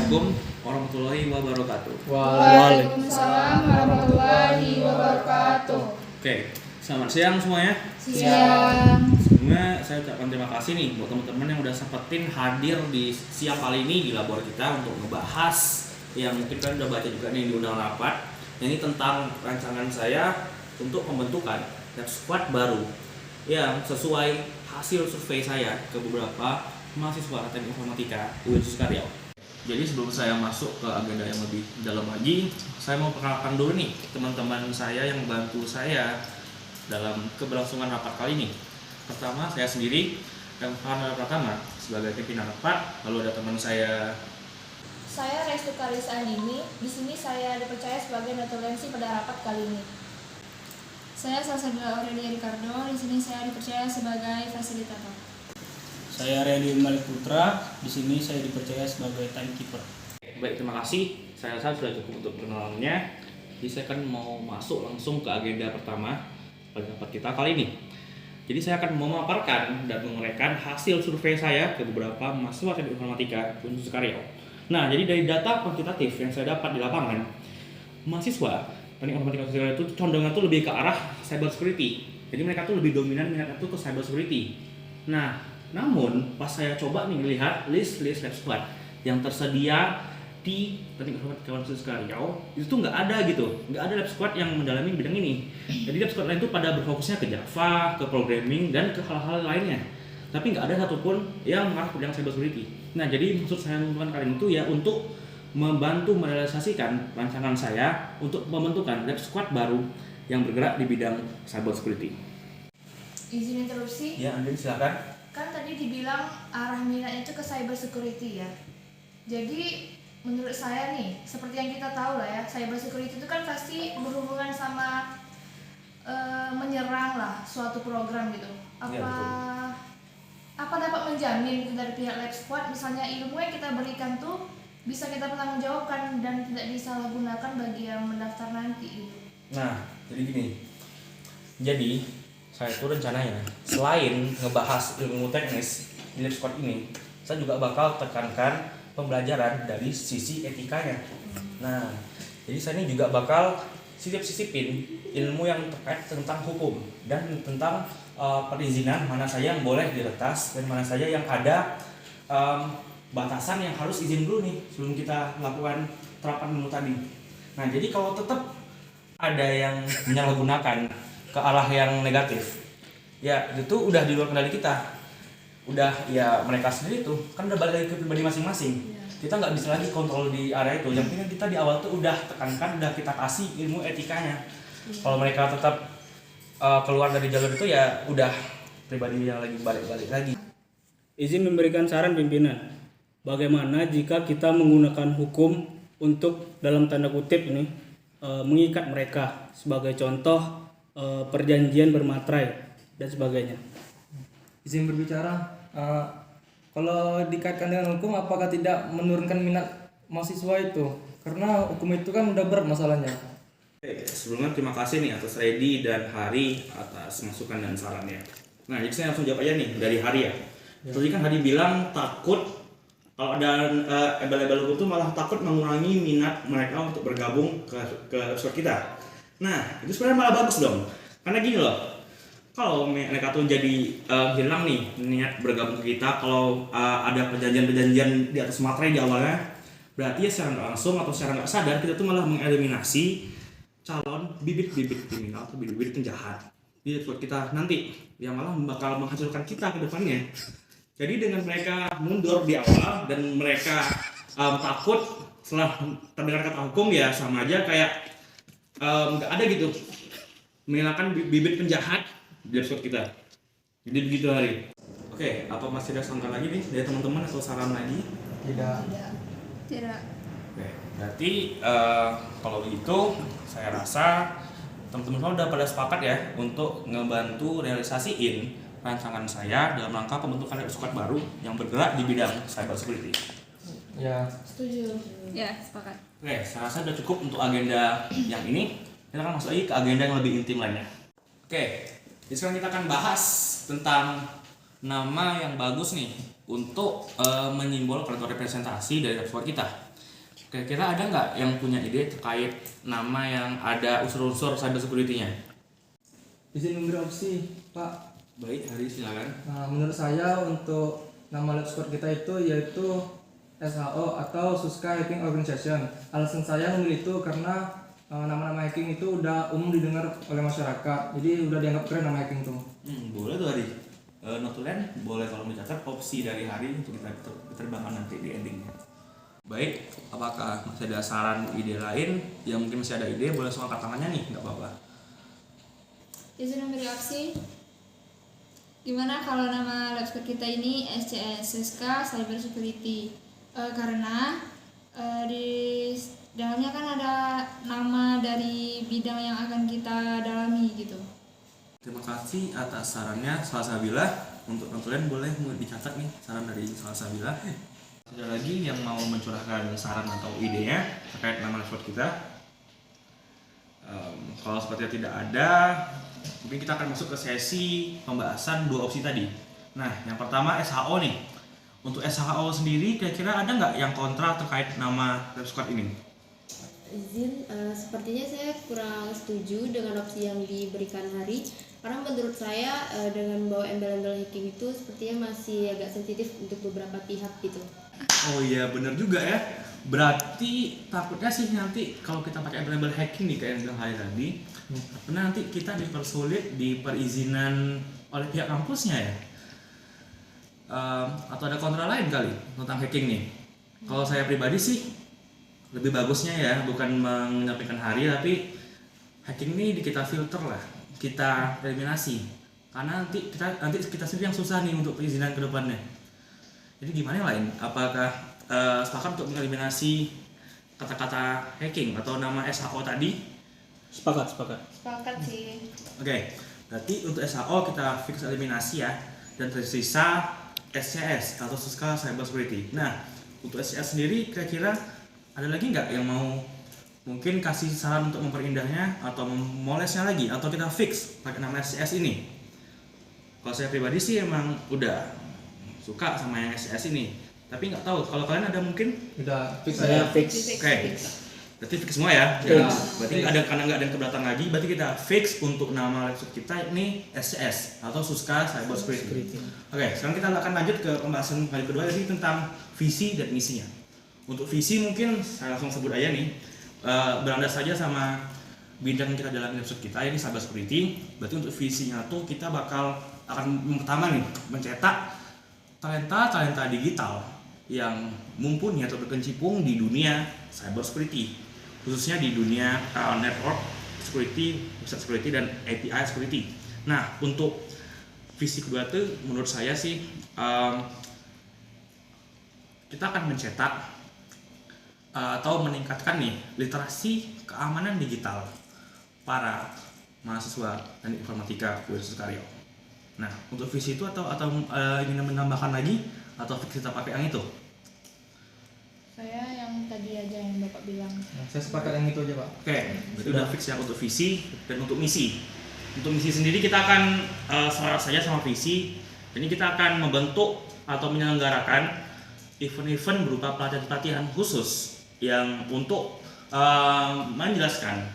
Assalamualaikum warahmatullahi wabarakatuh. Waalaikumsalam warahmatullahi wabarakatuh. Oke, selamat siang semuanya. Siang. Sebelumnya saya ucapkan terima kasih nih buat teman-teman yang udah sempetin hadir di siang kali ini di labor kita untuk ngebahas yang mungkin kalian udah baca juga nih di undangan rapat. Ini tentang rancangan saya untuk pembentukan lab squad baru yang sesuai hasil survei saya ke beberapa mahasiswa teknik informatika UIN Sukaryo. Jadi sebelum saya masuk ke agenda yang lebih dalam lagi, saya mau perkenalkan dulu nih teman-teman saya yang bantu saya dalam keberlangsungan rapat kali ini. Pertama, saya sendiri yang Pratama sebagai pimpinan rapat. Lalu ada teman saya. Saya Restu Karisa Andini. Di sini saya dipercaya sebagai notulensi pada rapat kali ini. Saya Salsabila Aurelia Ricardo. Di sini saya dipercaya sebagai fasilitator. Saya Randy Malik Putra, di sini saya dipercaya sebagai timekeeper. Baik, terima kasih. Saya rasa sudah cukup untuk perkenalannya. Jadi saya akan mau masuk langsung ke agenda pertama pada rapat kita kali ini. Jadi saya akan memaparkan dan menguraikan hasil survei saya ke beberapa mahasiswa teknik informatika UIN Sukaryo. Nah, jadi dari data kuantitatif yang saya dapat di lapangan, mahasiswa teknik informatika Sukaryo itu condongnya tuh lebih ke arah cyber security. Jadi mereka tuh lebih dominan minatnya tuh ke cyber security. Nah, namun pas saya coba nih melihat list lab squad yang tersedia di teknik informatika UIN Sukaryo, itu tuh nggak ada gitu, nggak ada lab squad yang mendalami bidang ini. Jadi lab squad lain tuh pada berfokusnya ke Java, ke programming dan ke hal-hal lainnya. Tapi nggak ada satupun yang mengarah ke bidang cyber security. Nah, jadi maksud saya melakukan kali ini tuh ya untuk membantu merealisasikan rancangan saya untuk membentukan lab squad baru yang bergerak di bidang cyber security. Izin interupsi. Ya, Andin silakan. Kan tadi dibilang arah minatnya itu ke cyber security ya. Jadi menurut saya nih, seperti yang kita tahu lah ya, cyber security itu kan pasti berhubungan sama menyerang lah suatu program gitu. Ya, Apa dapat menjamin gitu dari pihak lab squad, misalnya ilmu yang kita berikan tuh bisa kita pertanggungjawabkan dan tidak disalahgunakan bagi yang mendaftar nanti gitu. Nah, jadi gini. Jadi saya tuh rencananya selain ngebahas ilmu teknis di lab squad ini, saya juga bakal tekankan pembelajaran dari sisi etikanya. Nah, jadi saya ini juga bakal sisipin ilmu yang terkait tentang hukum dan tentang perizinan mana saja yang boleh diretas dan mana saja yang ada batasan yang harus izin dulu nih sebelum kita melakukan terapan ilmu tadi. Nah, jadi kalau tetap ada yang menyalahgunakan ke arah yang negatif, ya itu udah di luar kendali kita. Udah ya mereka sendiri tuh kan udah balik lagi ke pribadi masing-masing. Kita nggak bisa lagi kontrol di area itu. Yang penting kita di awal tuh udah tekankan, udah kita kasih ilmu etikanya. Kalau mereka tetap keluar dari jalur itu ya udah pribadi yang lagi balik-balik lagi. Izin memberikan saran pimpinan. Bagaimana jika kita menggunakan hukum untuk dalam tanda kutip ini mengikat mereka, sebagai contoh perjanjian bermaterai dan sebagainya. Izin berbicara, kalau dikaitkan dengan hukum, apakah tidak menurunkan minat mahasiswa itu? Karena hukum itu kan udah berat masalahnya. Oke, sebelumnya terima kasih nih atas Redi dan Hari atas masukan dan sarannya. Nah, jadi saya langsung jawab aja nih dari Hari ya. Tadi kan Hari bilang takut kalau ada embel-embel hukum itu malah takut mengurangi minat mereka untuk bergabung ke squad kita. Nah, itu sebenarnya malah bagus dong. Karena gini loh, kalau mereka tuh jadi hilang nih niat bergabung ke kita, kalau ada perjanjian-perjanjian di atas materai di awalnya, berarti ya secara nggak langsung atau secara nggak sadar kita tuh malah mengeliminasi calon bibit-bibit kriminal atau bibit-bibit penjahat di squad kita nanti, yang malah bakal menghancurkan kita ke depannya. Jadi dengan mereka mundur di awal dan mereka takut setelah terdengar kata hukum, ya sama aja kayak nggak ada gitu menghilangkan bibit penjahat di squad kita. Jadi begitu Hari. Oke, apa masih ada saran lagi nih dari teman-teman atau saran lagi? Tidak. Oke, berarti kalau begitu saya rasa teman-teman semua udah pada sepakat ya untuk ngebantu realisasiin rancangan saya dalam rangka pembentukan lab squad baru yang bergerak di bidang cyber security. Ya. Setuju. Ya, sepakat. Oke, saya rasa udah cukup untuk agenda yang ini. Kita akan masuk lagi ke agenda yang lebih intim lainnya. Oke, jadi sekarang kita akan bahas tentang nama yang bagus nih untuk menyimpulkan atau representasi dari lab squad kita. Kira-kira ada nggak yang punya ide terkait nama yang ada unsur-unsur cyber security-nya? Izin memberi opsi, Pak. Baik, Hari silakan. Nah, menurut saya untuk nama lab squad kita itu yaitu SHO atau Suska Hacking Organization. Alasan saya memilih itu karena nama-nama hacking itu udah umum didengar oleh masyarakat, jadi udah dianggap keren nama hacking tuh. Boleh tuh Hari. Notulen boleh kalau mencatat opsi dari Hari untuk kita terbangkan nanti di endingnya. Baik, apakah masih ada saran ide lain? Yang mungkin masih ada ide boleh langsung angkat tangannya nih, nggak apa-apa. Izin memberi opsi. Gimana kalau nama lab squad kita ini SCS, Suska Cyber Security? Karena di dalamnya kan ada nama dari bidang yang akan kita dalami gitu. Terima kasih atas sarannya Salsabila. Untuk notulen boleh dicatat nih saran dari Salsabila. Ada lagi yang mau mencurahkan saran atau idenya terkait nama lab squad kita? Kalau sepertinya tidak ada, mungkin kita akan masuk ke sesi pembahasan 2 opsi tadi. Nah, yang pertama SHO nih. Untuk SHO sendiri, kira-kira ada nggak yang kontra terkait nama lab squad ini? Izin, sepertinya saya kurang setuju dengan opsi yang diberikan Hari, karena menurut saya dengan membawa embel-embel hacking itu sepertinya masih agak sensitif untuk beberapa pihak gitu. Oh iya, bener juga ya. Berarti takutnya sih nanti kalau kita pakai embel-embel hacking nih kayak yang bilang Hari tadi, nanti kita dipersulit di perizinan oleh pihak kampusnya ya. Atau ada kontra lain kali tentang hacking nih. Kalau saya pribadi sih lebih bagusnya ya bukan menyampaikan Hari, tapi hacking ini kita filter lah, kita eliminasi, karena nanti kita sendiri yang susah nih untuk perizinan ke depannya. Jadi gimana yang lain? Apakah sepakat untuk mengeliminasi kata-kata hacking atau nama SHO tadi? Sepakat. Sepakat sih. Oke, berarti untuk SHO kita fix eliminasi ya, dan tersisa SCS atau Suska Cyber Security. Nah, untuk SCS sendiri kira-kira ada lagi nggak yang mau mungkin kasih saran untuk memperindahnya atau memolesnya lagi, atau kita fix pakai nama SCS ini? Kalau saya pribadi sih emang udah suka sama yang SCS ini, tapi nggak tahu kalau kalian ada mungkin. Udah fix Saya saya. fix. Oke, berarti fix semua ya. Fix. Berarti karena nggak ada yang keberatan lagi, berarti kita fix untuk nama laptop kita ini SCS atau Suska Cyber Security. Oke, sekarang kita akan lanjut ke pembahasan kali kedua, yaitu tentang visi dan misinya. Untuk visi mungkin saya langsung sebut aja nih, beranda saja sama bidang yang kita jalani laptop kita ini Cyber Security. Berarti untuk visinya tuh kita akan pertama nih mencetak talenta digital yang mumpuni atau berkecimpung di dunia cyber security, khususnya di dunia network security, website security, dan API security. Nah, untuk visi kedua itu menurut saya sih kita akan mencetak atau meningkatkan nih literasi keamanan digital para mahasiswa dan informatika Universitas Karyo. Nah, untuk visi itu atau ingin menambahkan lagi atau fix kita pakai yang itu? Saya yang tadi aja yang Bapak bilang. Nah, saya sepakat yang itu aja, Pak. Oke, berarti udah fix ya untuk visi dan untuk misi. Untuk misi sendiri kita akan selaras saja sama visi. Ini kita akan membentuk atau menyelenggarakan event-event berupa pelatihan khusus yang untuk menjelaskan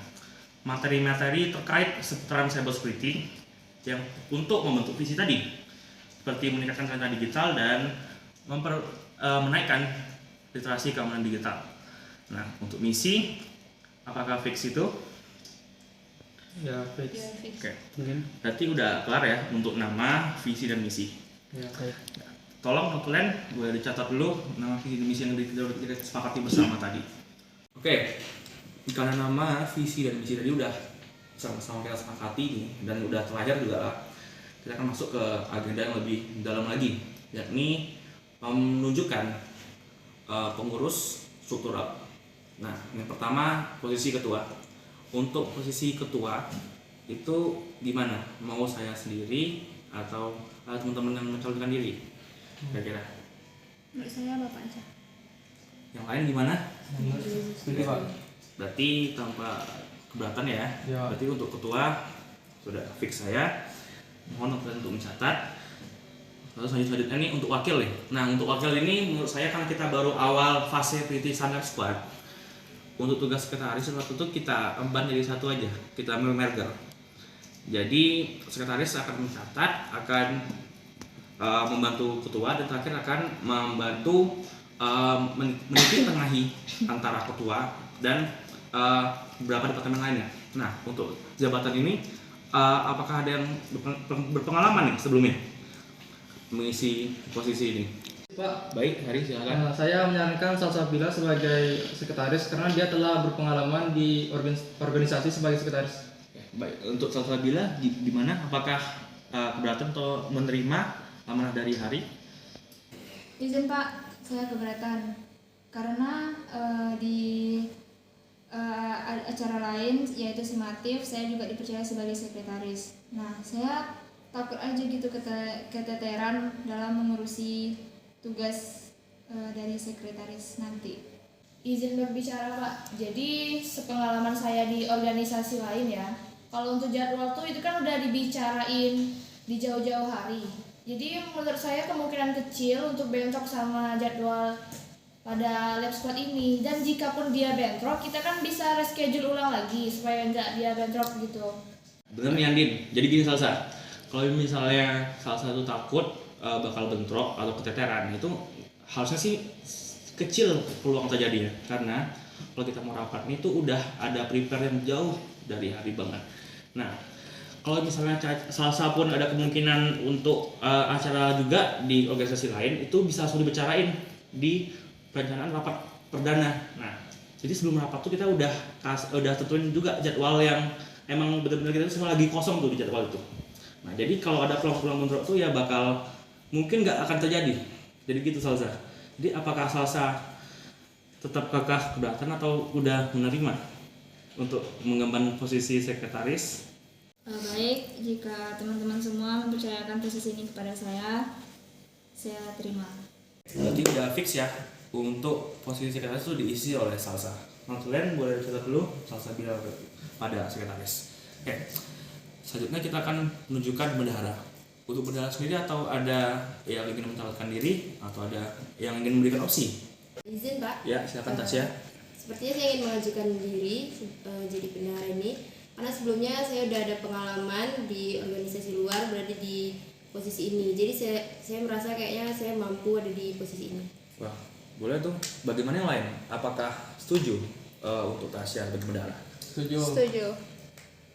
materi-materi terkait seputaran cyber security yang untuk membentuk visi tadi, seperti meningkatkan talenta digital dan menaikkan literasi keamanan digital. Nah, untuk misi apakah fix itu? Ya fix. Ya, fix. Oke, Mungkin. berarti udah kelar ya untuk nama, visi, dan misi. Ya. Tolong notulen boleh dicatat dulu nama, visi, dan misi yang kita sepakati bersama tadi. Oke, karena nama, visi, dan misi tadi udah sama-sama kita sepakati nih, dan udah terlahir juga lah, kita akan masuk ke agenda yang lebih dalam lagi, yakni menunjukkan pengurus struktural. Nah, yang pertama posisi ketua. Untuk posisi ketua itu gimana? Mau saya sendiri atau teman-teman yang mencalonkan diri? Kira-kira. Menurut saya Bapak aja. Yang lain gimana? Setuju, Pak. Berarti tanpa keberatan ya. Ya. Berarti untuk ketua sudah fix saya. Mohon untuk mencatat. Lalu selanjutnya nih untuk wakil nih. Nah untuk wakil ini menurut saya kan kita baru awal fase peritisan lab squad. Untuk tugas sekretaris waktu itu kita emban jadi satu aja, kita merger. Jadi sekretaris akan mencatat, akan membantu ketua, dan terakhir akan membantu meniti tengahi antara ketua dan beberapa departemen lainnya. Nah untuk jabatan ini apakah ada yang berpengalaman nih sebelumnya mengisi posisi ini? Pak, Baik, Hari silakan. saya menyarankan Salsabila sebagai sekretaris karena dia telah berpengalaman di organisasi sebagai sekretaris. Baik, untuk Salsabila di mana? Apakah keberatan atau menerima amanah dari Hari? Izin Pak, saya keberatan karena di acara lain yaitu simatif saya juga dipercaya sebagai sekretaris. Nah saya takut aja gitu keteteran dalam mengurusi tugas dari sekretaris nanti. Izin berbicara Pak, jadi sepengalaman saya di organisasi lain ya, kalau untuk jadwal tuh itu kan udah dibicarain di jauh-jauh hari. Jadi menurut saya kemungkinan kecil untuk bentrok sama jadwal pada lab squad ini. Dan jika pun dia bentrok, kita kan bisa reschedule ulang lagi supaya nggak dia bentrok gitu. Bener nih Andin, jadi gini Salsa, kalau misalnya salah satu takut bakal bentrok atau keteteran, itu harusnya sih kecil peluang terjadinya, karena kalau kita mau rapat itu udah ada prepare yang jauh dari hari banget. Nah kalau misalnya Salsa pun ada kemungkinan untuk acara juga di organisasi lain, itu bisa langsung dibicarain di perencanaan rapat perdana. Nah jadi sebelum rapat tuh kita udah tentuin juga jadwal yang emang benar-benar kita tuh semua lagi kosong tuh di jadwal itu. Nah jadi kalau ada peluang-peluang bentrok tuh ya bakal mungkin nggak akan terjadi. Jadi gitu Salsa. Jadi apakah Salsa tetap kekeh keberatan atau udah menerima untuk mengemban posisi sekretaris? Baik, jika teman-teman semua mempercayakan posisi ini kepada saya terima. Berarti udah fix ya untuk posisi sekretaris itu diisi oleh Salsa. Kalian boleh catat dulu Salsabila pada sekretaris. Oke. Selanjutnya kita akan menunjukkan bendahara. Untuk bendahara sendiri atau ada yang ingin mencalonkan diri atau ada yang ingin memberikan opsi? Izin Pak. Ya, silakan Tasya. Sepertinya saya ingin mengajukan diri jadi bendahara ini karena sebelumnya saya udah ada pengalaman di organisasi luar berada di posisi ini. Jadi saya merasa kayaknya saya mampu ada di posisi ini. Wah, boleh tuh. Bagaimana yang lain? Apakah setuju untuk Tasya sebagai bendahara? Setuju.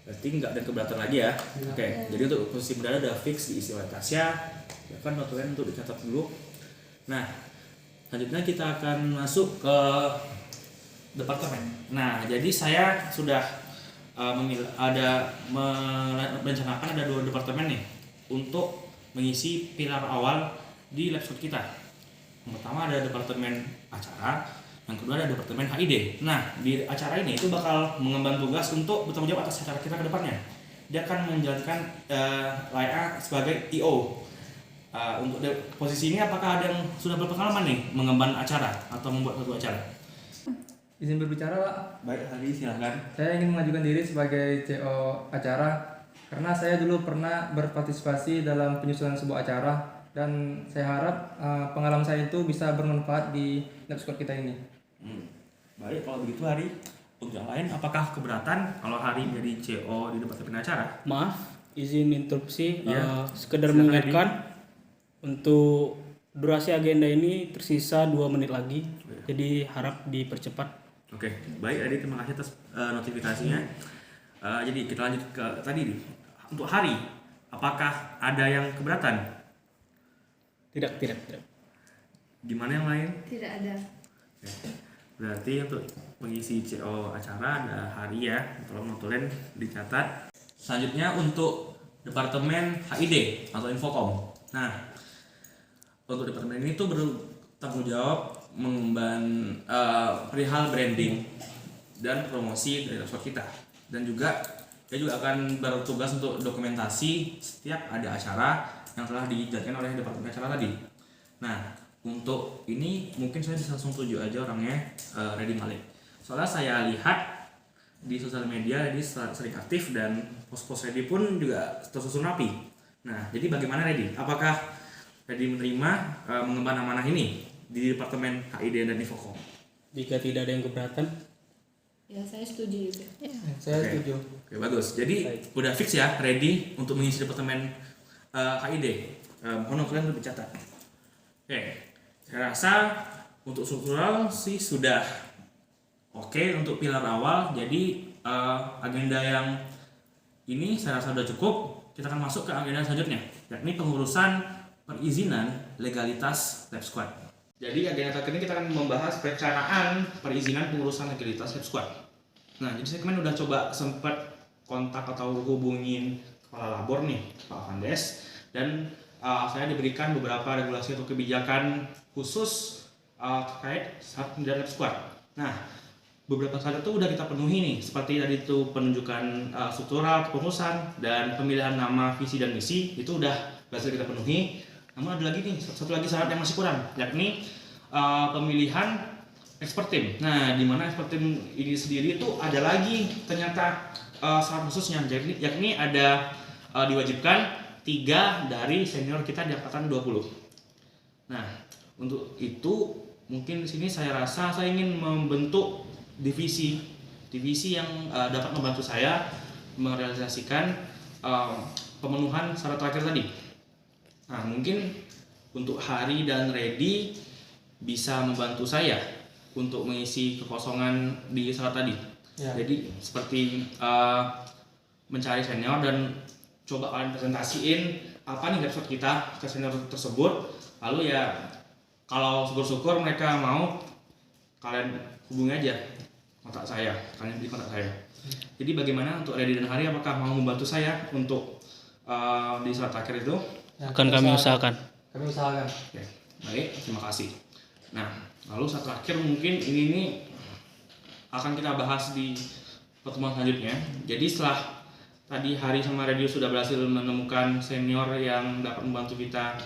Berarti nggak ada keberatan lagi ya. Oke, jadi untuk posisi bendahara udah fix diisi oleh Tasya. Ya kan notulen untuk dicatat dulu. Nah, selanjutnya kita akan masuk ke departemen. Nah, jadi saya sudah merencanakan ada 2 departemen nih untuk mengisi pilar awal di lab squad kita. Yang pertama ada departemen acara, yang kedua ada departemen HID. Nah, di acara ini itu bakal mengemban tugas untuk bertanggung jawab atas acara kita ke depannya. Dia akan menjalankan layak sebagai IO. Untuk posisi ini apakah ada yang sudah berpengalaman nih mengemban acara atau membuat satu acara? Izin berbicara Pak. Baik, Hari silahkan. Saya ingin mengajukan diri sebagai CO acara karena saya dulu pernah berpartisipasi dalam penyusunan sebuah acara dan saya harap pengalaman saya itu bisa bermanfaat di lab squad kita ini. Baik, kalau begitu Hari, untuk yang lain apakah keberatan kalau Hari menjadi CO di departemen acara? Maaf, izin interupsi. Iya. Sekedar Silakan, mengingatkan untuk durasi agenda ini tersisa 2 menit lagi, jadi harap dipercepat. Oke, baik Adi, terima kasih atas notifikasinya. Jadi kita lanjut ke tadi nih. Untuk Hari, apakah ada yang keberatan? Tidak. Gimana yang lain? Tidak ada. Oke. Berarti untuk pengisi CO acara ada Hari ya, tolong notulen dicatat. Selanjutnya untuk departemen HID atau Infocom. Nah, untuk departemen ini tuh bertanggung jawab mengemban perihal branding dan promosi dari lab kita, dan juga dia juga akan bertugas untuk dokumentasi setiap ada acara yang telah dijadikan oleh departemen acara tadi. Nah untuk ini mungkin saya bisa langsung tuju aja orangnya, Reddy Malik. Soalnya saya lihat di sosial media Reddy sering aktif dan post-post Reddy pun juga tersusun rapi. Nah jadi bagaimana Reddy? Apakah ready menerima mengemban amanah ini di Departemen HID dan Infocom? Jika tidak ada yang keberatan, Ya, saya setuju juga. Saya Oke. setuju. Oke, bagus. Jadi Baik. udah fix ya, ready untuk mengisi Departemen HID. Mohon kalian lebih catat. Oke, saya rasa untuk struktural sih sudah oke untuk pilar awal. Jadi agenda yang ini saya rasa sudah cukup. Kita akan masuk ke agenda selanjutnya, yakni pengurusan perizinan legalitas Lab Squad. Jadi agenda kali ini kita akan membahas perencanaan perizinan pengurusan legalitas Lab Squad. Nah, jadi saya kemarin udah coba sempat kontak atau hubungin kepala labor nih, Pak Vandes, dan saya diberikan beberapa regulasi atau kebijakan khusus terkait saat pendidikan Lab Squad. Nah, beberapa syarat itu udah kita penuhi nih, seperti tadi itu penunjukan struktural kepengurusan dan pemilihan nama, visi dan misi itu udah berhasil kita penuhi. Namun ada lagi nih satu lagi syarat yang masih kurang, yakni pemilihan expert team. Nah, di mana expert team ini sendiri itu ada lagi ternyata syarat khususnya, yakni ada diwajibkan 3 dari senior kita di angkatan 20. Nah, untuk itu mungkin di sini saya rasa saya ingin membentuk divisi yang dapat membantu saya merealisasikan pemenuhan syarat terakhir tadi. Nah, mungkin untuk Hari dan Ready bisa membantu saya untuk mengisi kekosongan di syarat tadi. Ya. Jadi seperti mencari senior dan coba kalian presentasiin apa nih website kita ke senior tersebut. Lalu ya kalau syukur-syukur mereka mau, kalian hubungi aja kontak saya, kalian beri kontak saya. Jadi bagaimana untuk Ready dan Hari, apakah mau membantu saya untuk di syarat terakhir itu? Ya, akan kami usahakan. Kami usahakan. Oke, baik, terima kasih. Nah, lalu satu terakhir mungkin ini nih akan kita bahas di pertemuan selanjutnya. Jadi setelah tadi Hari sama Radio sudah berhasil menemukan senior yang dapat membantu kita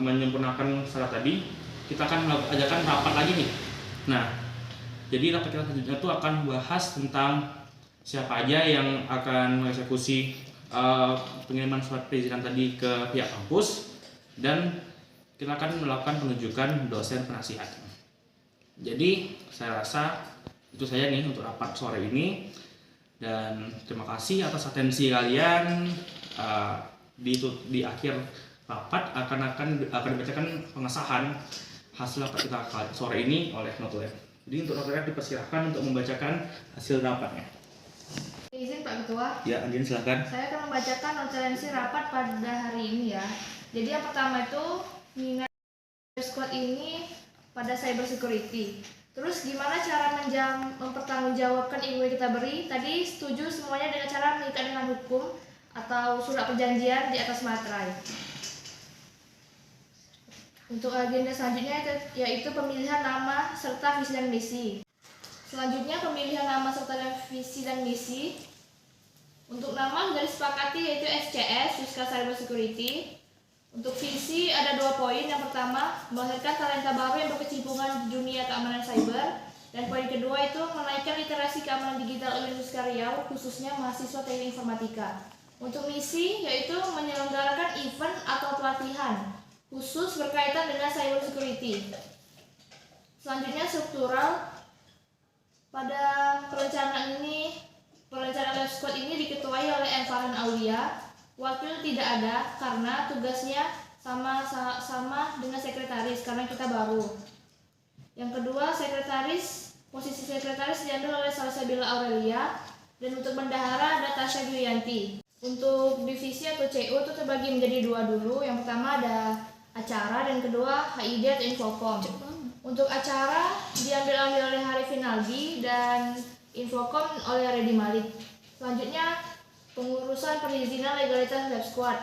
menyempurnakan syarat tadi, kita akan ajakan rapat lagi nih. Nah, jadi rapat kita selanjutnya itu akan bahas tentang siapa aja yang akan mengeksekusi pengiriman surat perizinan tadi ke pihak kampus, dan kita akan melakukan penunjukan dosen penasihat. Jadi saya rasa itu saja nih untuk rapat sore ini, dan terima kasih atas atensi kalian. Di akhir rapat akan dibacakan pengesahan hasil rapat kita sore ini oleh Notulen. Jadi untuk Notulen dipersilahkan untuk membacakan hasil rapatnya. Izin Pak Ketua. Ya, Anjin silakan. Saya akan membacakan notulensi rapat pada hari ini ya. Jadi yang pertama itu mengingat squad ini pada cyber security. Terus gimana cara mempertanggungjawabkan ilmu yang kita beri? Tadi setuju semuanya dengan cara mengikat dengan hukum atau surat perjanjian di atas materai. Untuk agenda selanjutnya yaitu pemilihan nama serta visi dan misi. Selanjutnya pemilihan nama serta visi dan misi. Untuk nama sudah disepakati yaitu SCS, Suska Cyber Security. Untuk visi ada 2 poin. Yang pertama, melahirkan talenta baru yang berkecimpungan di dunia keamanan cyber. Dan poin kedua itu menaikkan literasi keamanan digital oleh Suska Riau, khususnya mahasiswa teknik informatika. Untuk misi yaitu menyelenggarakan event atau pelatihan khusus berkaitan dengan cyber security. Selanjutnya struktural. Pada perencanaan Lab Squad ini diketuai oleh M. Farhan Aulia. Wakil tidak ada karena tugasnya sama dengan sekretaris karena kita baru. Yang kedua, posisi sekretaris diambil oleh Salsabila Aurelia, dan untuk bendahara ada Tasya Yuyanti. Untuk divisi atau CU itu terbagi menjadi 2 dulu. Yang pertama ada acara dan kedua HID atau Infocom. Untuk acara diambil oleh Hari Finaldi dan Infocom oleh Redi Malik. Selanjutnya pengurusan perizinan legalitas Lab Squad.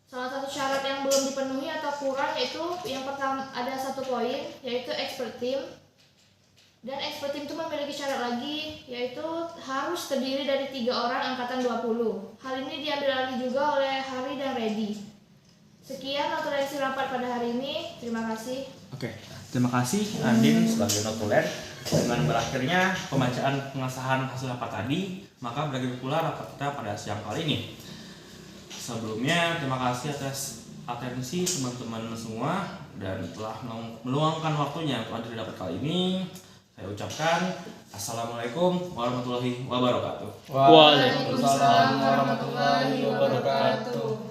Salah satu syarat yang belum dipenuhi atau kurang yaitu yang pertama ada 1 poin yaitu expert team. Dan expert team itu memiliki syarat lagi yaitu harus terdiri dari 3 orang angkatan 20. Hal ini diambil alih juga oleh Hari dan Redi. Sekian notulensi rapat pada hari ini. Terima kasih. Oke, terima kasih Andin sebagai Notulen. Dengan berakhirnya pembacaan pengesahan hasil rapat tadi, maka berakhir pula rapat kita pada siang kali ini. Sebelumnya, terima kasih atas atensi teman-teman semua dan telah meluangkan waktunya untuk hadir dapat kali ini. Saya ucapkan Assalamualaikum warahmatullahi wabarakatuh. Waalaikumsalam warahmatullahi wabarakatuh.